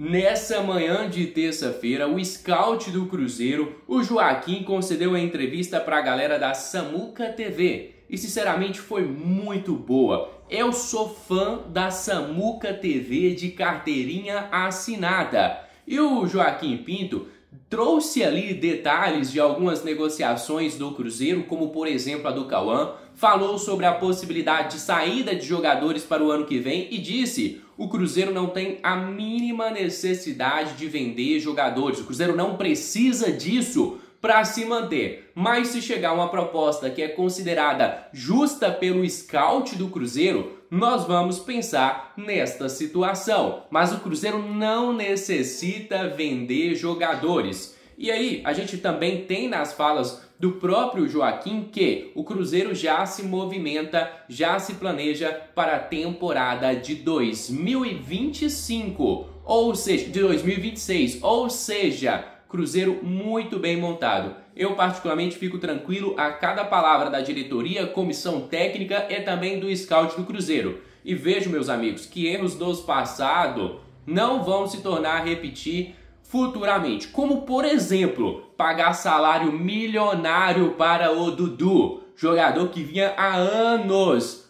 Nessa manhã de terça-feira, o scout do Cruzeiro, o Joaquim, concedeu a entrevista para a galera da Samuca TV e sinceramente foi muito boa. Eu sou fã da Samuca TV de carteirinha assinada. E o Joaquim Pinto trouxe ali detalhes de algumas negociações do Cruzeiro, como por exemplo a do Cauã, falou sobre a possibilidade de saída de jogadores para o ano que vem e disse: o Cruzeiro não tem a mínima necessidade de vender jogadores, o Cruzeiro não precisa disso para se manter. Mas se chegar uma proposta que é considerada justa pelo scout do Cruzeiro, nós vamos pensar nesta situação. Mas o Cruzeiro não necessita vender jogadores. E aí, a gente também tem nas falas do próprio Joaquim que o Cruzeiro já se movimenta, já se planeja para a temporada de 2025, ou seja, de 2026, ou seja, Cruzeiro muito bem montado. Eu particularmente fico tranquilo a cada palavra da diretoria, comissão técnica e também do scout do Cruzeiro. E vejo, meus amigos, que erros do passado não vão se tornar a repetir futuramente. Como, por exemplo, pagar salário milionário para o Dudu, jogador que vinha há anos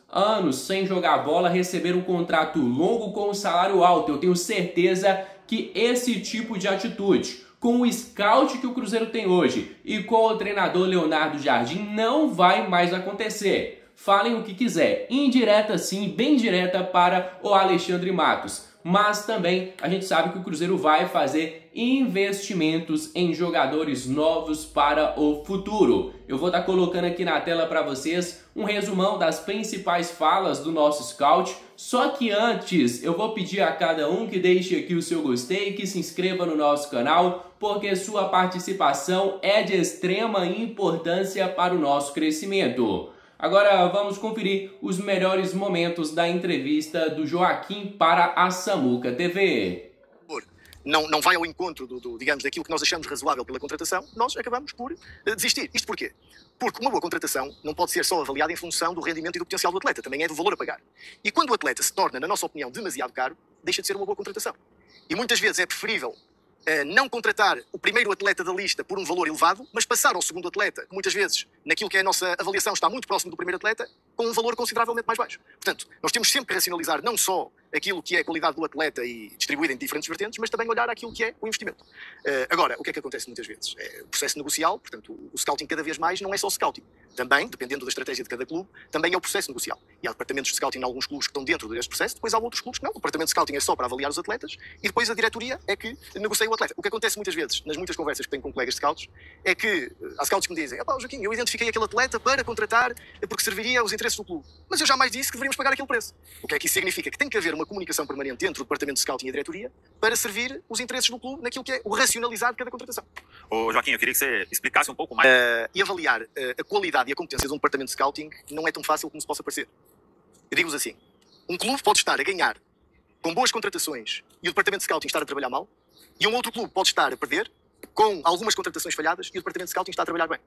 sem jogar bola, receber um contrato longo com um salário alto. Eu tenho certeza que esse tipo de atitude, com o scout que o Cruzeiro tem hoje e com o treinador Leonardo Jardim, não vai mais acontecer. Falem o que quiser, indireta sim, bem direta para o Alexandre Matos. Mas também a gente sabe que o Cruzeiro vai fazer investimentos em jogadores novos para o futuro. Eu vou estar colocando aqui na tela para vocês um resumão das principais falas do nosso scout. Só que antes eu vou pedir a cada um que deixe aqui o seu gostei, que se inscreva no nosso canal, porque sua participação é de extrema importância para o nosso crescimento. Agora vamos conferir os melhores momentos da entrevista do Joaquim para a Samuca TV. Não vai ao encontro digamos, daquilo que nós achamos razoável pela contratação, nós acabamos por desistir. Isto porquê? Porque uma boa contratação não pode ser só avaliada em função do rendimento e do potencial do atleta, também é do valor a pagar. E quando o atleta se torna, na nossa opinião, demasiado caro, deixa de ser uma boa contratação. E muitas vezes é preferível não contratar o primeiro atleta da lista por um valor elevado, mas passar ao segundo atleta, que muitas vezes, naquilo que é a nossa avaliação, está muito próximo do primeiro atleta, com um valor consideravelmente mais baixo. Portanto, nós temos sempre que racionalizar não só aquilo que é a qualidade do atleta e distribuído em diferentes vertentes, mas também olhar aquilo que é o investimento. Agora, o que é que acontece muitas vezes? É o processo negocial, portanto, o scouting cada vez mais não é só scouting. Também, dependendo da estratégia de cada clube, também é o processo negocial. E há departamentos de scouting em alguns clubes que estão dentro desse processo, depois há outros clubes que não. O departamento de scouting é só para avaliar os atletas e depois a diretoria é que negocia o atleta. O que acontece muitas vezes, nas muitas conversas que tenho com colegas de scouts, é que há scouts que me dizem: Joaquim, eu identifiquei aquele atleta para contratar porque serviria aos interesses do clube. Mas eu jamais disse que deveríamos pagar aquele preço. O que é que isso significa? Que tem que haver uma comunicação permanente entre o departamento de scouting e a diretoria para servir os interesses do clube naquilo que é o racionalizar de cada contratação. Ô Joaquim, eu queria que você explicasse um pouco mais. E avaliar a qualidade e a competência de um departamento de scouting não é tão fácil como se possa parecer. Eu digo-vos assim: um clube pode estar a ganhar com boas contratações e o departamento de scouting estar a trabalhar mal, e um outro clube pode estar a perder com algumas contratações falhadas e o departamento de scouting está a trabalhar bem.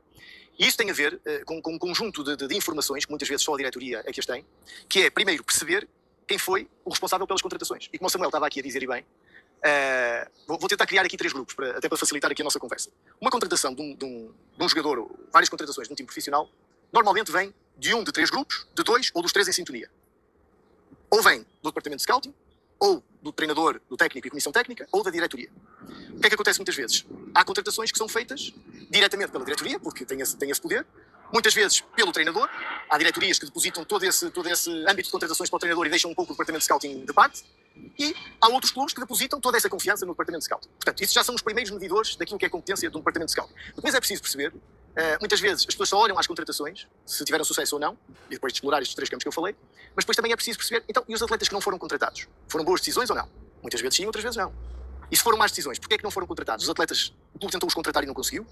E isso tem a ver com um conjunto de informações, que muitas vezes só a diretoria é que as tem, que é, primeiro, perceber quem foi o responsável pelas contratações. E como o Samuel estava aqui a dizer, e bem, vou tentar criar aqui 3 grupos, até para facilitar aqui a nossa conversa. Uma contratação de um jogador, ou várias contratações de um time profissional, normalmente vem de um de 3 grupos, de 2 ou dos 3 em sintonia. Ou vem do departamento de scouting, ou do treinador, do técnico e comissão técnica, ou da diretoria. O que é que acontece muitas vezes? Há contratações que são feitas diretamente pela diretoria, porque tem esse poder, muitas vezes pelo treinador. Há diretorias que depositam todo esse âmbito de contratações para o treinador e deixam um pouco o departamento de scouting de parte. E há outros clubes que depositam toda essa confiança no departamento de scouting. Portanto, isso já são os primeiros medidores daquilo que é a competência de um departamento de scouting. Depois é preciso perceber, muitas vezes as pessoas só olham às contratações, se tiveram sucesso ou não, e depois de explorar estes 3 campos que eu falei, mas depois também é preciso perceber, então, e os atletas que não foram contratados? Foram boas decisões ou não? Muitas vezes sim, outras vezes não. E se foram más decisões, porquê é que não foram contratados? Os atletas, o clube tentou os contratar e não conseguiu.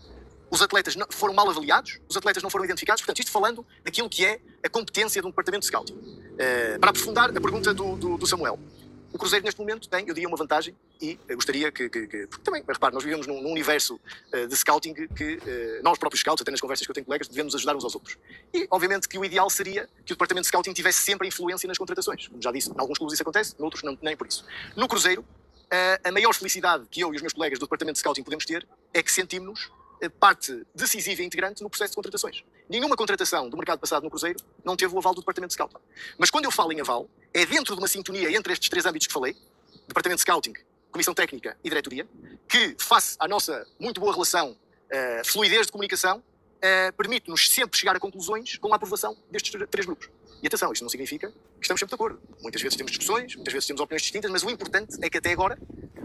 Os atletas foram mal avaliados, os atletas não foram identificados. Portanto, isto falando daquilo que é a competência de um departamento de scouting. Para aprofundar a pergunta do Samuel, o Cruzeiro neste momento tem, eu diria, uma vantagem e gostaria porque também, repare, nós vivemos num universo de scouting que nós próprios scouts, até nas conversas que eu tenho com colegas, devemos ajudar uns aos outros. E, obviamente, que o ideal seria que o departamento de scouting tivesse sempre a influência nas contratações. Como já disse, em alguns clubes isso acontece, noutros não, nem por isso. No Cruzeiro, a maior felicidade que eu e os meus colegas do departamento de scouting podemos ter é que sentimos-nos parte decisiva e integrante no processo de contratações. Nenhuma contratação do mercado passado no Cruzeiro não teve o aval do departamento de scouting. Mas quando eu falo em aval, é dentro de uma sintonia entre estes 3 âmbitos que falei, departamento de scouting, comissão técnica e diretoria, que, face à nossa muito boa relação, fluidez de comunicação, permite-nos sempre chegar a conclusões com a aprovação destes 3 grupos. E atenção, isto não significa que estamos sempre de acordo. Muitas vezes temos discussões, muitas vezes temos opiniões distintas, mas o importante é que até agora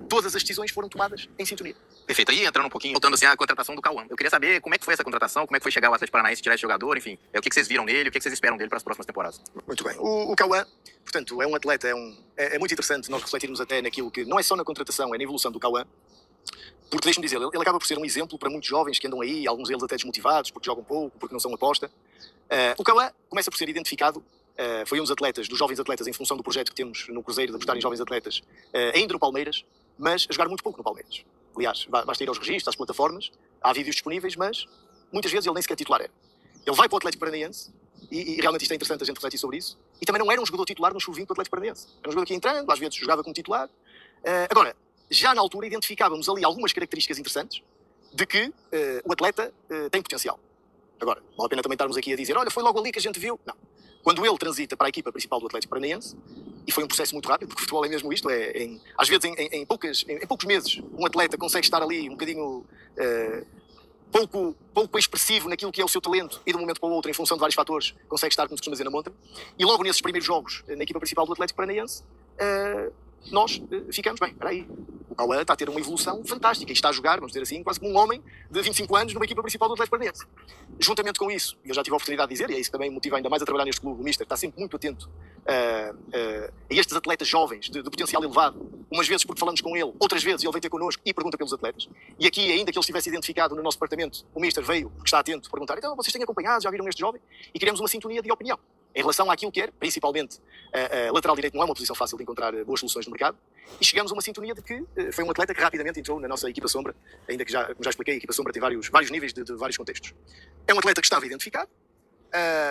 todas as decisões foram tomadas em sintonia. Perfeito. Aí entrando um pouquinho, voltando assim à contratação do Cauã. Eu queria saber como é que foi essa contratação, como é que foi chegar ao Atlético Paranaense, tirar esse jogador, enfim. O que vocês viram nele, o que vocês esperam dele para as próximas temporadas? Muito bem. O Cauã, portanto, é um atleta, é muito interessante nós refletirmos até naquilo que não é só na contratação, é na evolução do Cauã. Porque, deixe-me dizer, ele acaba por ser um exemplo para muitos jovens que andam aí, alguns deles até desmotivados, porque jogam pouco, porque não são aposta. O Cauã começa por ser identificado, foi um dos atletas, dos jovens atletas, em função do projeto que temos no Cruzeiro de apostar em jovens atletas, ainda no Palmeiras, mas a jogar muito pouco no Palmeiras. Aliás, basta ir aos registros, às plataformas, há vídeos disponíveis, mas muitas vezes ele nem sequer titular era. Ele vai para o Atlético Paranaense, e realmente isto é interessante a gente refletir sobre isso, e também não era um jogador titular no sub-20 do Atlético Paranaense. Era um jogador que ia entrando, às vezes jogava como titular. Agora, já na altura identificávamos ali algumas características interessantes de que o atleta tem potencial. Agora, vale a pena também estarmos aqui a dizer, olha, foi logo ali que a gente viu. Não. Quando ele transita para a equipa principal do Atlético Paranaense, e foi um processo muito rápido, porque o futebol é mesmo isto, às vezes em poucos meses um atleta consegue estar ali um bocadinho pouco expressivo naquilo que é o seu talento e de um momento para o outro, em função de vários fatores, consegue estar, como se costuma dizer, na montra. E logo nesses primeiros jogos na equipa principal do Atlético Paranaense, nós ficamos bem, espera aí, o Cauã está a ter uma evolução fantástica e está a jogar, vamos dizer assim, quase como um homem de 25 anos numa equipa principal do Atlético Paranaense. Juntamente com isso, e eu já tive a oportunidade de dizer, e é isso que também me motiva ainda mais a trabalhar neste clube, o Mister está sempre muito atento a estes atletas jovens de potencial elevado, umas vezes porque falamos com ele, outras vezes ele vem ter connosco e pergunta pelos atletas. E aqui, ainda que ele estivesse identificado no nosso departamento, o Mister veio, porque está atento, perguntar, então vocês têm acompanhado, já viram este jovem? E queremos uma sintonia de opinião em relação àquilo que é, principalmente, lateral direito não é uma posição fácil de encontrar boas soluções no mercado, e chegamos a uma sintonia de que foi um atleta que rapidamente entrou na nossa equipa sombra, ainda que como já expliquei, a equipa sombra tem vários níveis de vários contextos. É um atleta que estava identificado.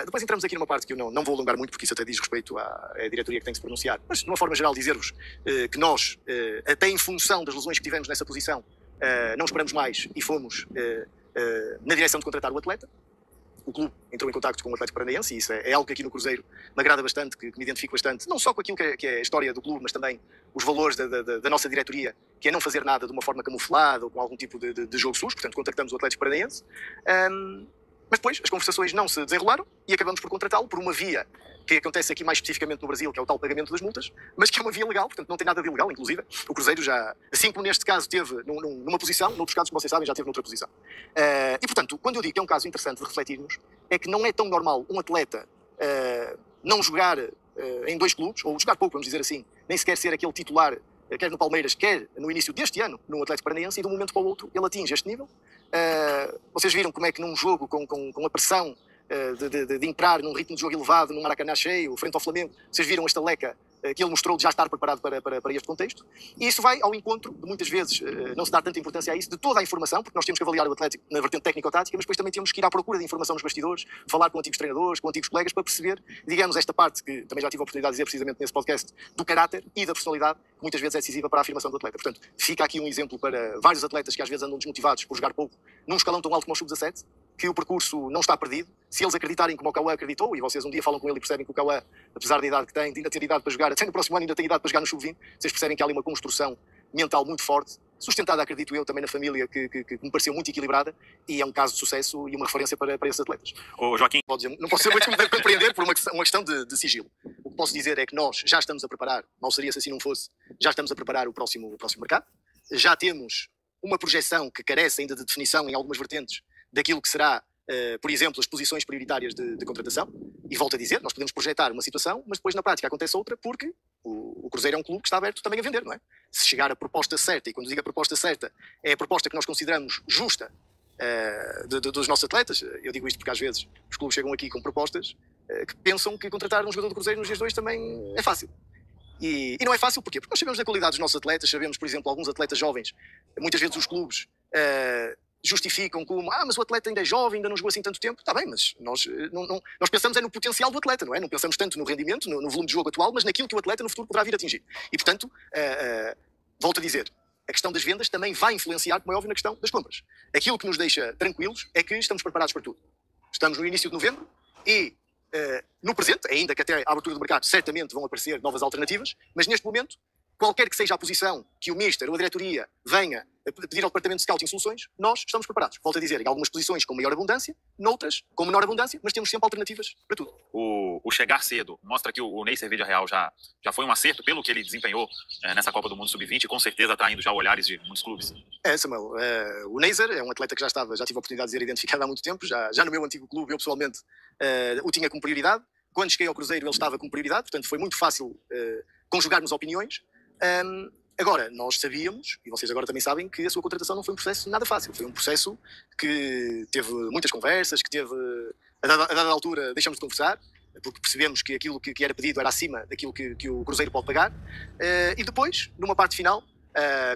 Depois entramos aqui numa parte que eu não vou alongar muito, porque isso até diz respeito à diretoria que tem que se pronunciar, mas de uma forma geral dizer-vos que nós, até em função das lesões que tivemos nessa posição, não esperamos mais e fomos na direção de contratar o atleta. O clube entrou em contacto com o Atlético Paranaense e isso é algo que aqui no Cruzeiro me agrada bastante, que me identifico bastante, não só com aquilo que é a história do clube, mas também os valores da nossa diretoria, que é não fazer nada de uma forma camuflada ou com algum tipo de jogo sujo. Portanto, contactamos o Atlético Paranaense. Mas depois as conversações não se desenrolaram e acabamos por contratá-lo por uma via que acontece aqui mais especificamente no Brasil, que é o tal pagamento das multas, mas que é uma via legal, portanto não tem nada de ilegal, inclusive. O Cruzeiro já, assim como neste caso teve numa posição, noutros casos, como vocês sabem, já teve noutra posição. E portanto, quando eu digo que é um caso interessante de refletirmos, é que não é tão normal um atleta não jogar em 2 clubes, ou jogar pouco, vamos dizer assim, nem sequer ser aquele titular, quer no Palmeiras, quer no início deste ano, no Atlético Paranaense, e de um momento para o outro ele atinge este nível. Vocês viram como é que num jogo com a pressão de entrar num ritmo de jogo elevado, num Maracanã cheio, frente ao Flamengo, vocês viram esta leca que ele mostrou de já estar preparado para este contexto, e isso vai ao encontro de muitas vezes não se dá tanta importância a isso, de toda a informação, porque nós temos que avaliar o Atlético na vertente técnico-tática, mas depois também temos que ir à procura de informação nos bastidores, falar com antigos treinadores, com antigos colegas, para perceber, digamos, esta parte que também já tive a oportunidade de dizer precisamente nesse podcast, do caráter e da personalidade, que muitas vezes é decisiva para a afirmação do atleta. Portanto, fica aqui um exemplo para vários atletas que às vezes andam desmotivados por jogar pouco, num escalão tão alto como o Sub-17, que o percurso não está perdido. Se eles acreditarem como o Cauã acreditou, e vocês um dia falam com ele e percebem que o Cauã, apesar da idade que tem, ainda ter idade para jogar, até no próximo ano ainda tem idade para jogar no Sub-20, vocês percebem que há ali uma construção mental muito forte, sustentada, acredito eu, também na família, que me pareceu muito equilibrada, e é um caso de sucesso e uma referência para esses atletas. Ô, Joaquim. Não posso ser muito compreender por uma questão de sigilo. O que posso dizer é que nós já estamos a preparar, mal seria se assim não fosse, já estamos a preparar o próximo mercado. Já temos uma projeção que carece ainda de definição em algumas vertentes daquilo que será, por exemplo, as posições prioritárias de contratação. E volto a dizer, nós podemos projetar uma situação, mas depois na prática acontece outra, porque o Cruzeiro é um clube que está aberto também a vender, não é? Se chegar a proposta certa, e quando digo a proposta certa, é a proposta que nós consideramos justa dos nossos atletas. Eu digo isto porque às vezes os clubes chegam aqui com propostas que pensam que contratar um jogador do Cruzeiro nos dias de hoje também é fácil. E não é fácil porquê? Porque nós sabemos da qualidade dos nossos atletas, sabemos, por exemplo, alguns atletas jovens, muitas vezes os clubes justificam como, mas o atleta ainda é jovem, ainda não jogou assim tanto tempo. Está bem, mas nós pensamos no potencial do atleta, não é? Não pensamos tanto no rendimento, no volume de jogo atual, mas naquilo que o atleta no futuro poderá vir a atingir. E, portanto, volto a dizer, a questão das vendas também vai influenciar, como é óbvio, na questão das compras. Aquilo que nos deixa tranquilos é que estamos preparados para tudo. Estamos no início de novembro e, no presente, ainda que até a abertura do mercado certamente vão aparecer novas alternativas, mas neste momento, qualquer que seja a posição que o Mister ou a diretoria venha a pedir ao departamento de scouting soluções, nós estamos preparados. Volto a dizer, em algumas posições com maior abundância, noutras com menor abundância, mas temos sempre alternativas para tudo. O chegar cedo mostra que o Ney Servídia Real já foi um acerto pelo que ele desempenhou nessa Copa do Mundo Sub-20 e com certeza atraindo já olhares de muitos clubes. Samuel, o Neiser é um atleta que já tive a oportunidade de ser identificado há muito tempo, já no meu antigo clube eu pessoalmente o tinha como prioridade. Quando cheguei ao Cruzeiro ele estava como prioridade, portanto foi muito fácil conjugarmos opiniões. Agora, nós sabíamos, e vocês agora também sabem, que a sua contratação não foi um processo nada fácil. Foi um processo que teve muitas conversas, que teve, a dada altura, deixamos de conversar, porque percebemos que aquilo que era pedido era acima daquilo que o Cruzeiro pode pagar. E depois, numa parte final,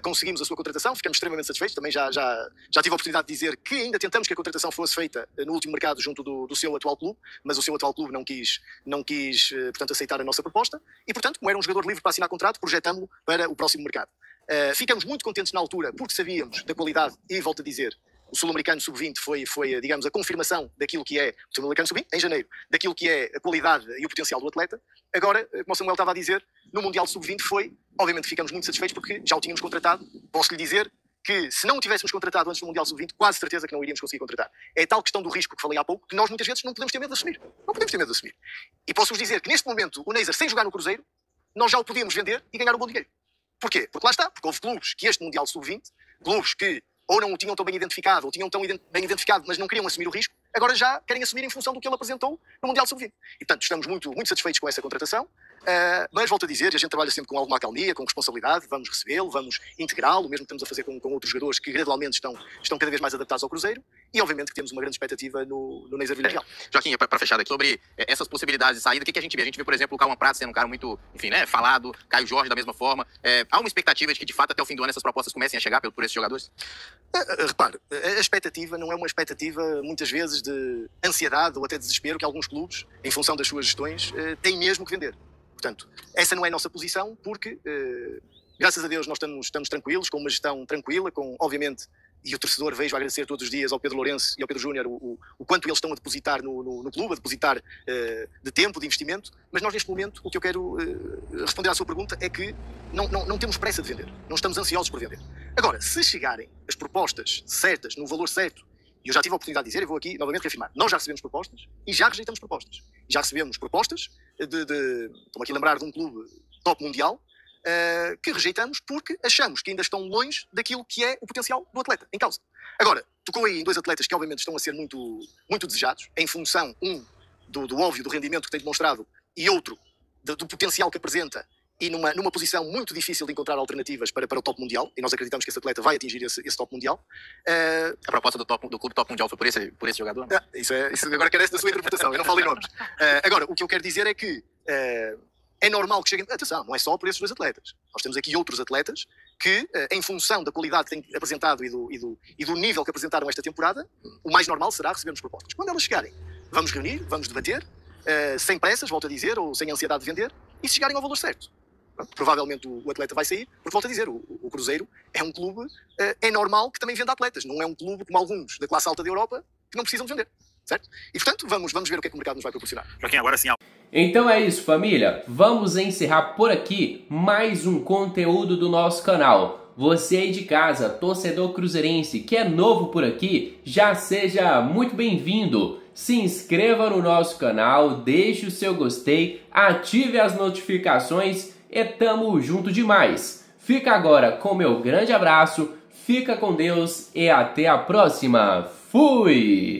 conseguimos a sua contratação, ficamos extremamente satisfeitos. Também já tive a oportunidade de dizer que ainda tentamos que a contratação fosse feita no último mercado junto do seu atual clube, mas o seu atual clube não quis portanto, aceitar a nossa proposta e, portanto, como era um jogador livre para assinar contrato, projetámo-lo para o próximo mercado. Ficamos muito contentes na altura porque sabíamos da qualidade e, volto a dizer, o Sul-Americano Sub-20 foi, digamos, a confirmação daquilo que é o Sul-Americano Sub-20, em janeiro, daquilo que é a qualidade e o potencial do atleta. Agora, como o Samuel estava a dizer, no Mundial Sub-20 obviamente ficamos muito satisfeitos porque já o tínhamos contratado. Posso-lhe dizer que se não o tivéssemos contratado antes do Mundial Sub-20, quase certeza que não iríamos conseguir contratar. É tal questão do risco que falei há pouco, que nós muitas vezes não podemos ter medo de assumir. Não podemos ter medo de assumir. E posso-vos dizer que neste momento, o Neiser, sem jogar no Cruzeiro, nós já o podíamos vender e ganhar um bom dinheiro. Porquê? Porque lá está, porque houve clubes que este Mundial Sub-20, clubes que ou não o tinham tão bem identificado, ou tinham tão bem identificado, mas não queriam assumir o risco, agora já querem assumir em função do que ele apresentou no Mundial Sub-20. E, portanto, estamos muito, muito satisfeitos com essa contratação, mas volto a dizer, a gente trabalha sempre com alguma acalmia, com responsabilidade, vamos recebê-lo, vamos integrá-lo, mesmo que estamos a fazer com outros jogadores que gradualmente estão cada vez mais adaptados ao Cruzeiro, e obviamente que temos uma grande expectativa no Ney Servídia Real. Joaquim, para fechar aqui, sobre essas possibilidades de saída, o que a gente vê? A gente vê, por exemplo, o Cauã Prats sendo um cara muito, enfim, né, falado, Caio Jorge da mesma forma. Há uma expectativa de que, de fato, até o fim do ano essas propostas comecem a chegar por esses jogadores? Repare, a expectativa não é uma expectativa, muitas vezes, de ansiedade ou até desespero que alguns clubes, em função das suas gestões, têm mesmo que vender. Portanto, essa não é a nossa posição, porque, graças a Deus, nós estamos tranquilos, com uma gestão tranquila, com, obviamente, e o torcedor vejo agradecer todos os dias ao Pedro Lourenço e ao Pedro Júnior o quanto eles estão a depositar no clube, a depositar de tempo, de investimento, mas nós neste momento, o que eu quero responder à sua pergunta é que não temos pressa de vender, não estamos ansiosos por vender. Agora, se chegarem as propostas certas, no valor certo, e eu já tive a oportunidade de dizer, eu vou aqui novamente reafirmar, nós já recebemos propostas e já rejeitamos propostas. Já recebemos propostas estou-me aqui a lembrar de um clube top mundial, que rejeitamos porque achamos que ainda estão longe daquilo que é o potencial do atleta em causa. Agora, tocou aí em dois atletas que obviamente estão a ser muito, muito desejados, em função, do óbvio, do rendimento que tem demonstrado, e outro, do potencial que apresenta, e numa posição muito difícil de encontrar alternativas para o top mundial, e nós acreditamos que esse atleta vai atingir esse top mundial. A proposta do clube top mundial foi por esse jogador? Isso agora carece da sua interpretação, eu não falei nomes. Agora, o que eu quero dizer é que é normal que cheguem... Atenção, não é só por esses dois atletas. Nós temos aqui outros atletas que, em função da qualidade que têm apresentado e do nível que apresentaram esta temporada, o mais normal será recebermos propostas. Quando elas chegarem, vamos reunir, vamos debater, sem pressas, volto a dizer, ou sem ansiedade de vender, e se chegarem ao valor certo. Provavelmente o atleta vai sair, porque volto a dizer, o Cruzeiro é um clube, é normal que também venda atletas, não é um clube como alguns da classe alta da Europa que não precisam de vender, certo? E portanto, vamos ver o que é que o mercado nos vai proporcionar. Joaquim, agora sim... Então é isso, família. Vamos encerrar por aqui mais um conteúdo do nosso canal. Você aí de casa, torcedor cruzeirense, que é novo por aqui, já seja muito bem-vindo. Se inscreva no nosso canal, deixe o seu gostei, ative as notificações e tamo junto demais. Fica agora com meu grande abraço, fica com Deus e até a próxima. Fui!